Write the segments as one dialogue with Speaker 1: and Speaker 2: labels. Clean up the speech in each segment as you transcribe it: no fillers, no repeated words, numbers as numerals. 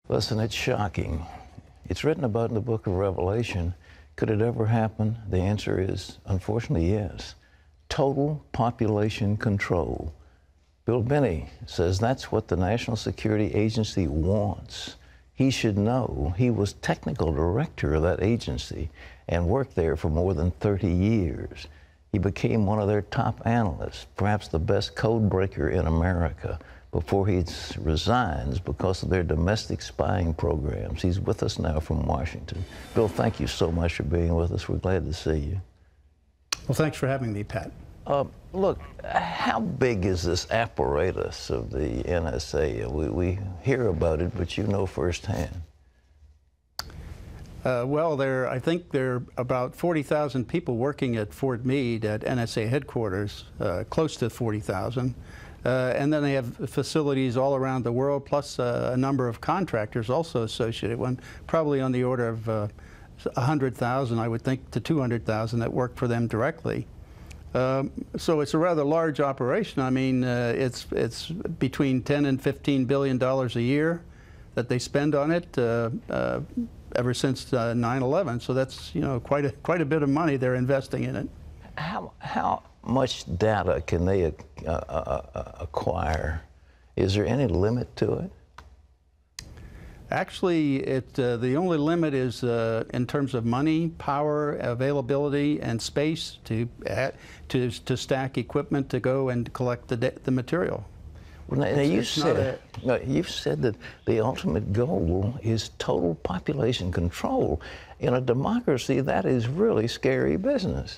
Speaker 1: Listen, it's shocking. It's written about in the book of Revelation. Could it ever happen? The answer is, unfortunately, yes. Total population control. Bill Binney says that's what the National Security Agency wants. He should know. He was technical director of that agency and worked there for more than 30 years. He became one of their top analysts, perhaps the best code breaker in America, before he resigns because of their domestic spying programs. He's with us now from Washington. Bill, thank you so much for being with us. We're glad to see you.
Speaker 2: Well, thanks for having me, Pat.
Speaker 1: Look, how big is this apparatus of the NSA? We hear about it, but you know firsthand.
Speaker 2: Well, I think there are about 40,000 people working at Fort Meade at NSA headquarters, close to 40,000. And then they have facilities all around the world, plus a number of contractors also associated with them, probably on the order of 100,000, I would think, to 200,000 that work for them directly. So it's a rather large operation. I mean, it's between $10 and $15 billion a year that they spend on it ever since 9/11. So that's, you know, quite a bit of money they're investing in it.
Speaker 1: How much data can they acquire? Is there any limit to it?
Speaker 2: Actually, the only limit is in terms of money, power, availability, and space to stack equipment to go and collect the material.
Speaker 1: Well, now you've said that the ultimate goal is total population control. In a democracy, that is really scary business.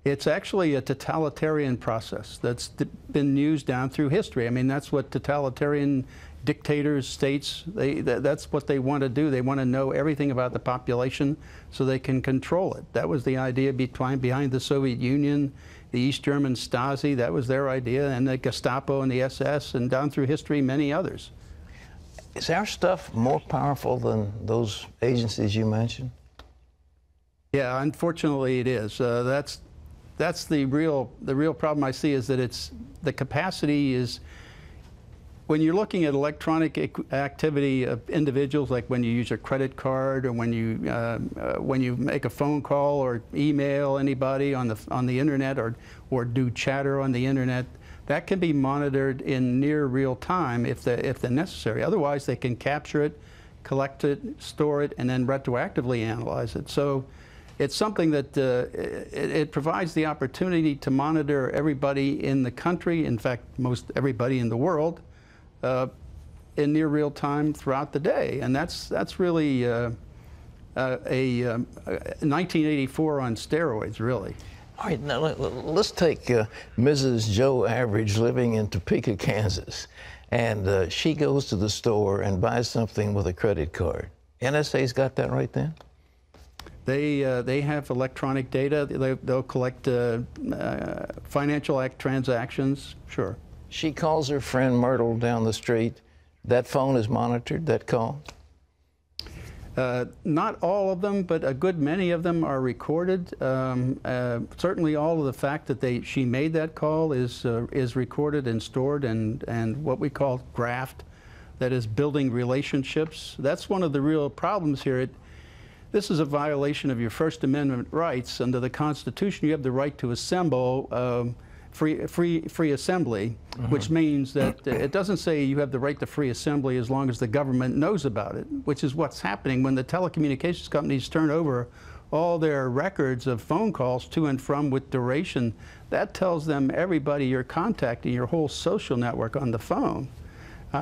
Speaker 2: It's actually a totalitarian process that's been used down through history. I mean, that's what totalitarian dictators, states, that's what they want to do. They want to know everything about the population so they can control it. That was the idea behind the Soviet Union, the East German Stasi, that was their idea, and the Gestapo and the SS, and down through history, many others.
Speaker 1: Is our stuff more powerful than those agencies you mentioned?
Speaker 2: Yeah, unfortunately it is. That's the real problem I see, is that the capacity is, when you're looking at electronic activity of individuals, like when you use a credit card or when you make a phone call or email anybody on the internet or do chatter on the internet, that can be monitored in near real time if they're necessary. Otherwise, they can capture it, collect it, store it, and then retroactively analyze it. So it's something that it provides the opportunity to monitor everybody in the country, in fact, most everybody in the world, in near real time throughout the day. And that's really a 1984 on steroids, really.
Speaker 1: All right, now let's take Mrs. Joe Average living in Topeka, Kansas, and she goes to the store and buys something with a credit card. NSA's got that right then?
Speaker 2: They have electronic data. They'll collect financial transactions, sure.
Speaker 1: She calls her friend Myrtle down the street. That phone is monitored, that call? Not all of them, but a good many of them are recorded. Certainly all of the fact that she made that call is recorded and stored and what we call graphed, that is building relationships. That's one of the real problems here. This is a violation of your First Amendment rights. Under the Constitution, you have the right to assemble, free assembly, which means that it doesn't say you have the right to free assembly as long as the government knows about it, which is what's happening when the telecommunications companies turn over all their records of phone calls to and from with duration. That tells them everybody you're contacting, your whole social network on the phone,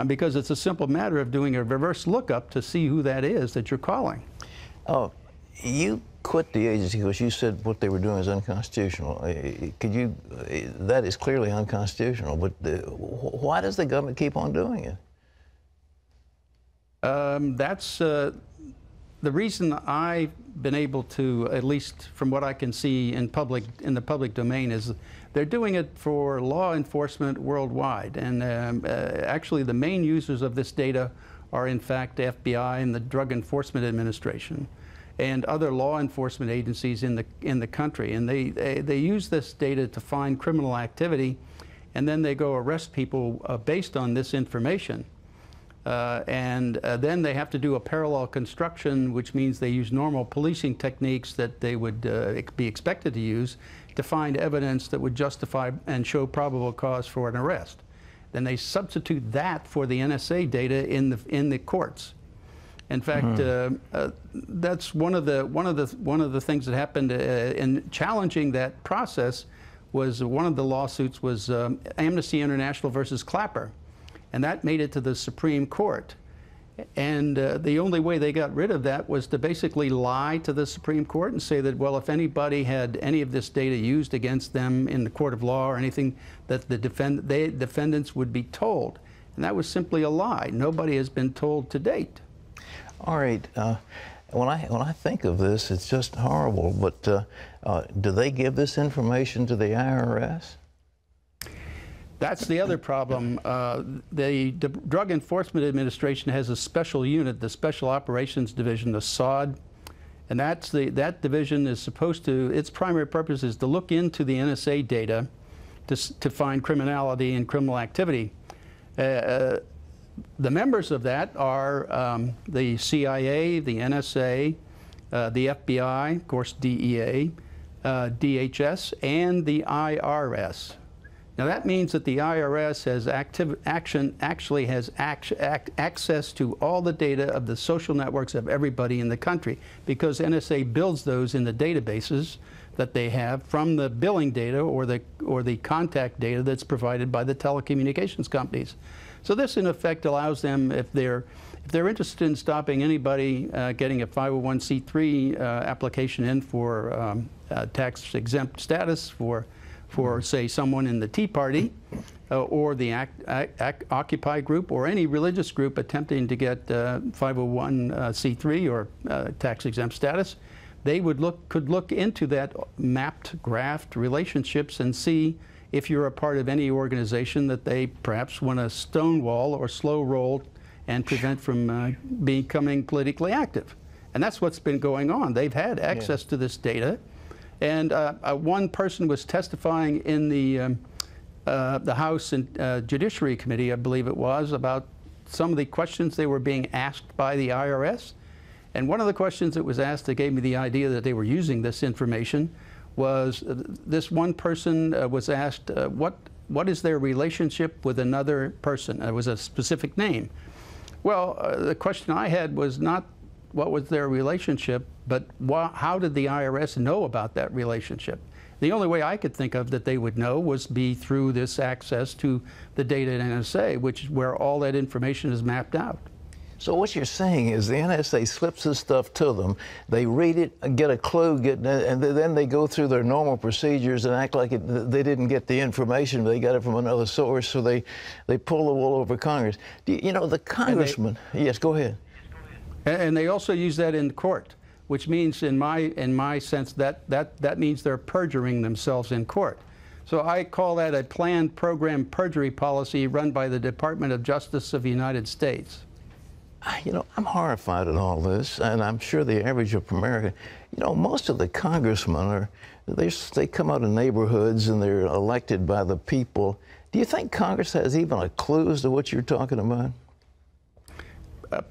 Speaker 1: because it's a simple matter of doing a reverse lookup to see who that is that you're calling. Oh, you quit the agency because you said what they were doing is unconstitutional. That is clearly unconstitutional, but why does the government keep on doing it? That's the reason I've been able to, at least from what I can see in the public domain, is they're doing it for law enforcement worldwide. And actually the main users of this data are in fact the FBI and the Drug Enforcement Administration and other law enforcement agencies in the country. And they use this data to find criminal activity, and then they go arrest people based on this information. Then they have to do a parallel construction, which means they use normal policing techniques that they would be expected to use to find evidence that would justify and show probable cause for an arrest. Then they substitute that for the NSA data in the courts. In fact, that's one of the things that happened in challenging that process. Was one of the lawsuits was Amnesty International versus Clapper, and that made it to the Supreme Court. And the only way they got rid of that was to basically lie to the Supreme Court and say that, well, if anybody had any of this data used against them in the court of law or anything, that the defendants would be told. And that was simply a lie. Nobody has been told to date.
Speaker 3: All right. When I think of this, it's just horrible. But do they give this information to the IRS?
Speaker 1: That's the other problem. The Drug Enforcement Administration has a special unit, the Special Operations Division, the SOD, and that division is supposed to, its primary purpose is to look into the NSA data to find criminality and criminal activity. The members of that are the CIA, the NSA, the FBI, of course DEA, DHS, and the IRS. Now that means that the IRS has actually has access to all the data of the social networks of everybody in the country, because NSA builds those in the databases that they have from the billing data or the contact data that's provided by the telecommunications companies. So this in effect allows them, if they're interested in stopping anybody getting a 501c3 application in for tax exempt status for say someone in the Tea Party or the Occupy group or any religious group attempting to get 501c3 or tax exempt status, they could look into that mapped, graphed relationships and see if you're a part of any organization that they perhaps want to stonewall or slow roll and prevent from becoming politically active. And that's what's been going on. They've had access to this data. And one person was testifying in the House and Judiciary Committee, I believe it was, about some of the questions they were being asked by the IRS. And one of the questions that was asked that gave me the idea that they were using this information was this one person was asked, what is their relationship with another person? It was a specific name. Well, the question I had was not what was their relationship, but how did the IRS know about that relationship? The only way I could think of that they would know was be through this access to the data in NSA, which is where all that information is mapped out.
Speaker 3: So what you're saying is the NSA slips this stuff to them, they read it, get a clue, and then they go through their normal procedures and act like they didn't get the information, but they got it from another source, so they pull the wool over Congress. You know, the congressman, yes, go ahead.
Speaker 1: And they also use that in court, which means, in my sense, that means they're perjuring themselves in court. So I call that a planned program perjury policy run by the Department of Justice of the United States.
Speaker 3: You know, I'm horrified at all this, and I'm sure the average of America, you know, most of the congressmen they come out of neighborhoods and they're elected by the people. Do you think Congress has even a clue as to what you're talking about?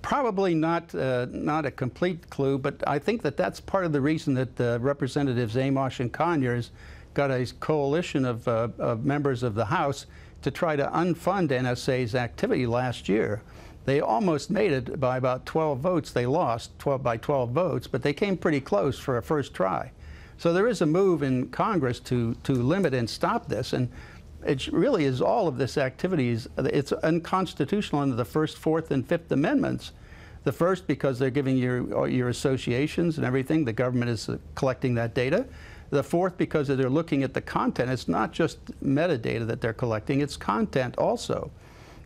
Speaker 1: Probably not a complete clue, but I think that that's part of the reason that Representatives Amos and Conyers got a coalition of members of the House to try to unfund NSA's activity last year. They almost made it by about 12 votes. They lost by 12 votes, but they came pretty close for a first try. So there is a move in Congress to limit and stop this, and it really is all of this activity it's unconstitutional under the First, Fourth, and Fifth Amendments. The first, because they're giving your associations and everything, the government is collecting that data. The fourth, because they're looking at the content. It's not just metadata that they're collecting, it's content also.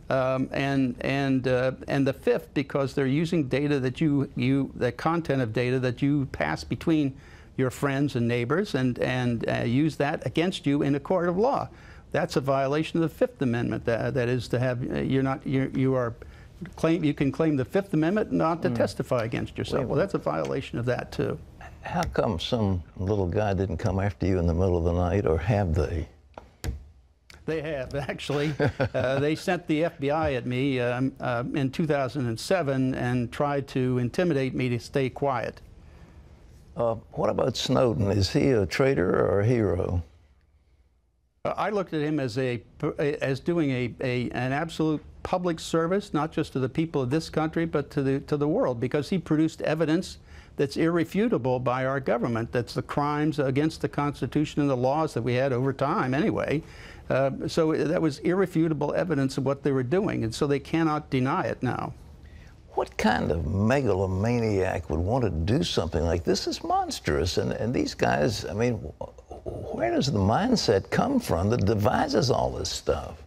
Speaker 1: And the fifth, because they're using data that the content of data that you pass between your friends and neighbors and use that against you in a court of law. That's a violation of the Fifth Amendment. That is to have you can claim the Fifth Amendment not to testify against yourself. Well, that's a violation of that too.
Speaker 3: How come some little guy didn't come after you in the middle of the night, or have they?
Speaker 1: They have, actually. They sent the FBI at me in 2007 and tried to intimidate me to stay quiet.
Speaker 3: What about Snowden? Is he a traitor or a hero?
Speaker 1: I looked at him as doing an absolute public service, not just to the people of this country, but to the world, because he produced evidence that's irrefutable by our government. That's the crimes against the Constitution and the laws that we had over time anyway. So that was irrefutable evidence of what they were doing, and so they cannot deny it now.
Speaker 3: What kind of megalomaniac would want to do something like this? Is monstrous, and these guys, I mean, where does the mindset come from that devises all this stuff?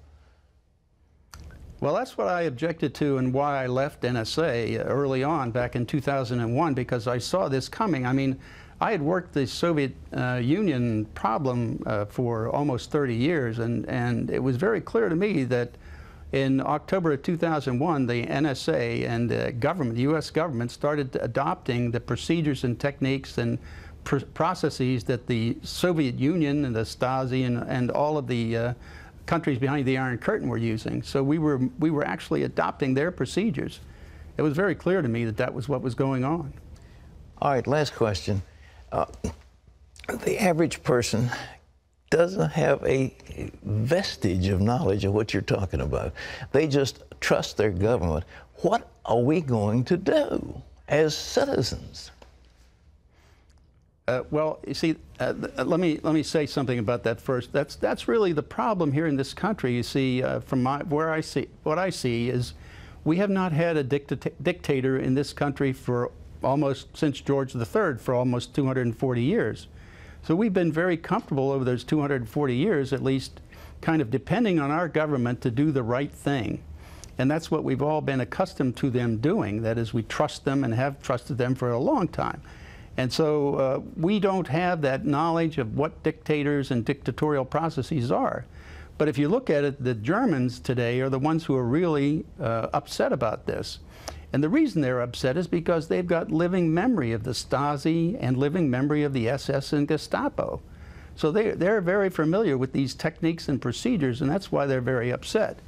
Speaker 1: Well, that's what I objected to and why I left NSA early on back in 2001, because I saw this coming. I mean, I had worked the Soviet Union problem for almost 30 years, and it was very clear to me that in October of 2001, the NSA and the government, the U.S. government, started adopting the procedures and techniques and processes that the Soviet Union and the Stasi and all of the countries behind the Iron Curtain were using. So we were actually adopting their procedures. It was very clear to me that that was what was going on.
Speaker 3: All right, last question. The average person doesn't have a vestige of knowledge of what you're talking about. They just trust their government. What are we going to do as citizens?
Speaker 1: Well, you see, let me say something about that first. That's really the problem here in this country. You see, from what I see is we have not had a dictator in this country for almost since George III, for almost 240 years. So we've been very comfortable over those 240 years, at least, kind of depending on our government to do the right thing. And that's what we've all been accustomed to them doing. That is, we trust them and have trusted them for a long time. And so we don't have that knowledge of what dictators and dictatorial processes are. But if you look at it, the Germans today are the ones who are really upset about this. And the reason they're upset is because they've got living memory of the Stasi and living memory of the SS and Gestapo. So they're very familiar with these techniques and procedures, and that's why they're very upset.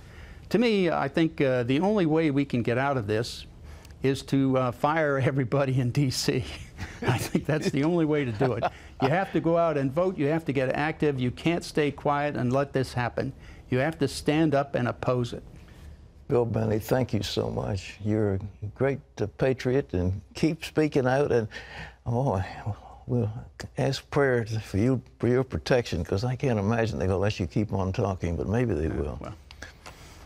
Speaker 1: To me, I think the only way we can get out of this is to fire everybody in D.C. I think that's the only way to do it. You have to go out and vote. You have to get active. You can't stay quiet and let this happen. You have to stand up and oppose it.
Speaker 3: Bill Binney, thank you so much. You're a great patriot, and keep speaking out. And we'll ask prayer for your protection, because I can't imagine they're going to let you keep on talking, but maybe they will.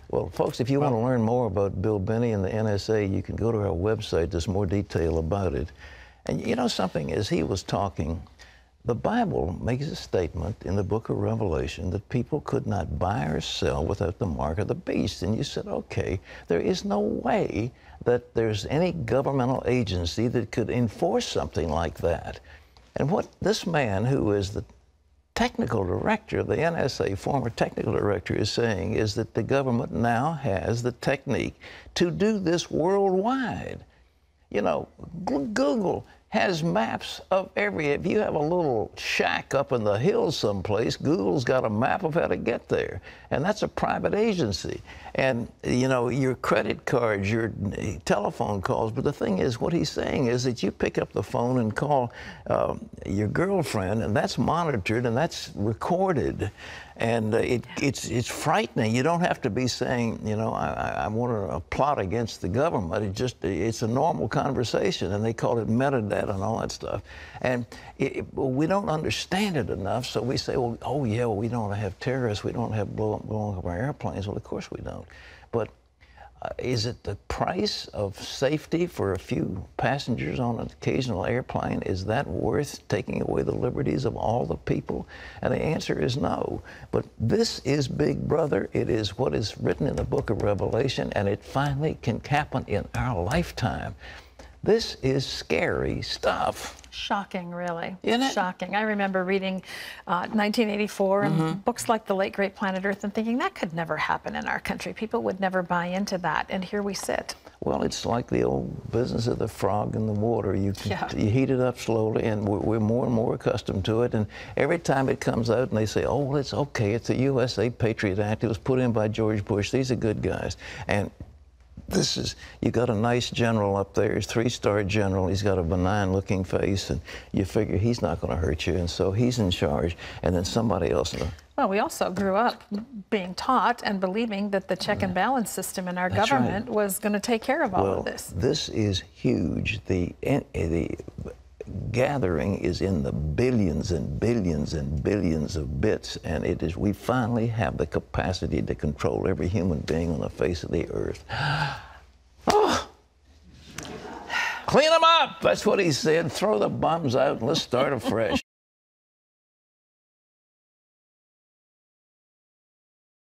Speaker 3: Well, folks, if you want to learn more about Bill Binney and the NSA, you can go to our website. There's more detail about it. And you know something, as he was talking, the Bible makes a statement in the book of Revelation that people could not buy or sell without the mark of the beast. And you said, okay, there is no way that there's any governmental agency that could enforce something like that. And what this man, who is the technical director of the NSA, former technical director, is saying is that the government now has the technique to do this worldwide. You know, Google has maps of if you have a little shack up in the hills someplace, Google's got a map of how to get there. And that's a private agency. And, you know, your credit cards, your telephone calls. But the thing is, what he's saying is that you pick up the phone and call your girlfriend, and that's monitored and that's recorded. And it's frightening. You don't have to be saying, you know, I want to plot against the government. It's a normal conversation, and they call it metadata and all that stuff. And we don't understand it enough, so we say, well, oh yeah, well, we don't have terrorists, we don't have blowing up our airplanes. Well, of course we don't. But is it the price of safety for a few passengers on an occasional airplane? Is that worth taking away the liberties of all the people? And the answer is no. But this is Big Brother. It is what is written in the book of Revelation, and it finally can happen in our lifetime. This is scary stuff.
Speaker 4: Shocking, really.
Speaker 3: Isn't it?
Speaker 4: Shocking. I remember reading 1984 and books like The Late Great Planet Earth and thinking that could never happen in our country. People would never buy into that, and here we sit.
Speaker 3: Well, it's like the old business of the frog in the water. You heat it up slowly, and we're more and more accustomed to it. And every time it comes out and they say, oh, well, it's okay, it's the USA Patriot Act, it was put in by George Bush, these are good guys. And this is, you got a nice general up there, he's a 3-star general, he's got a benign looking face, and you figure he's not going to hurt you, and so he's in charge, and then somebody else.
Speaker 4: Well, we also grew up being taught and believing that the check and balance system in our government was going to take care of all of this.
Speaker 3: This is huge. The gathering is in the billions and billions and billions of bits, and it is, we finally have the capacity to control every human being on the face of the earth. Oh. Clean them up! That's what he said. Throw the bombs out and let's start afresh.